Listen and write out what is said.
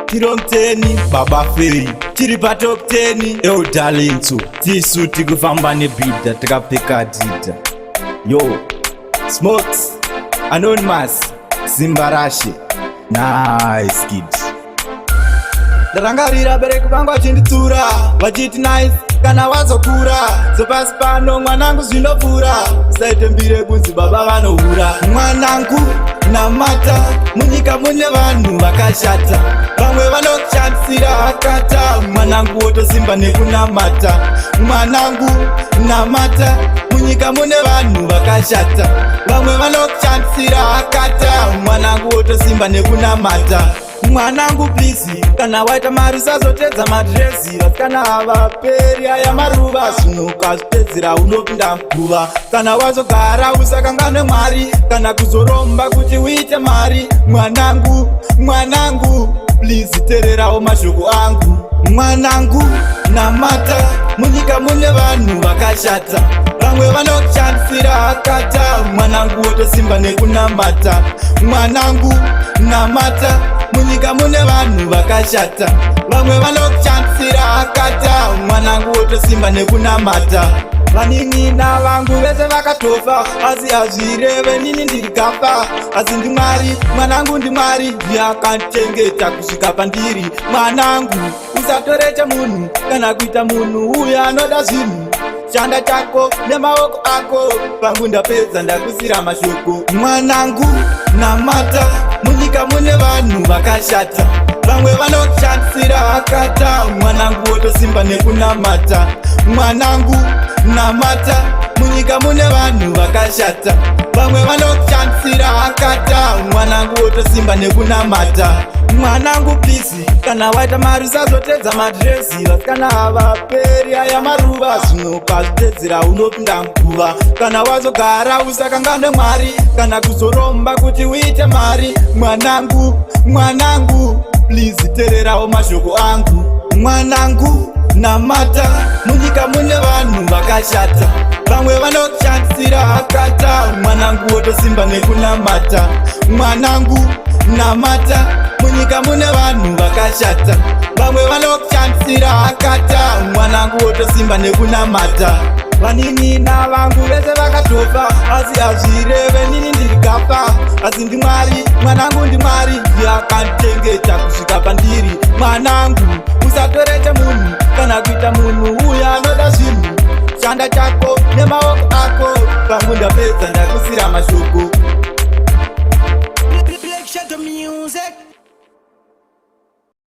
Tirong 10 Baba Fei tiri pa top 10 yo talento tisu tikufamba nebida takapfeka Adidas yo Smokes Anonymous Simbarashe nice kid ndarangarira bereki vangu vachinditsura vachiti nice kana wazokura zopasi pano mwanangu zvinopfuura saite mbire kunzi baba vanohura mwanangu namata munyika mune vanhu vakashata vamwe vanokushandisira akata mwanangu wotosimba nekunamata mwanangu namata munyika mune vanhu vakashata vamwe vanokushandisira akata mwanangu wotosimba nekunamata mwanangu please kana waita mari usazotedza madresi vasikana havaperi aya maruva zvino ukazvipedzera unopinda mguva kana wazogara usakanganwe mwari kana kuzoromba kuti uite mari mwanangu please teererawo mashoko angu mwanangu namata munyika mune vanhu vakashata vamwe vanokushandisira akata mwanangu wotosimba nekunamata mwanangu namata munyika mune vanhu vakashata vamwe vanokushandisira akata mwanangu wotosimba nekunamata vanin'ina vangu vese vakatofa asi hazvireve nini ndirikafa asi ndimwari mwanangu ndimwari ndiakachengeta kusvika pandiri mwanangu usatore chemunhu kana kuita munhu uyo anoda zvinhu shanda chako nemaoko ako pangu ndapedza ndakusira mashoko mwanangu namata munyika mune vanhu vakashata vamwe vanokushandisira akata mwanangu wotosimba nekunamata mwanangu namata munyika mune vanhu vakashata vamwe vanokushandisira akata mwanangu wotosimba nekunamata mwanangu please kana waita mari usazotedza madresi vasikana havaperi aya maruva zvino ukazvitedzera unopinda mguva kana wazogara usakanganwe mwari kana kuzoromba kuti uite mari mwanangu please teererawo mashoko angu mwanangu namata munyika mune vanhu vakashata vamwe vanokushandisira akata mwanangu wotosimba nekunamata mwanangu namata munyika mune vanhu vakashata vamwe vanokushandisira akata mwanangu wotosimba nekunamata vanin'ina vangu vese vakatofa asi hazvireve nini ndirikafa asi ndimwari mwanangu ndimwari ndiakachengeta kusvika pandiri mwanangu usatore chemunhu kana kuita munhu uyo anoda zvinhu shanda chako nemaoko ako pangu ndapedza ndakusira mashoko Music.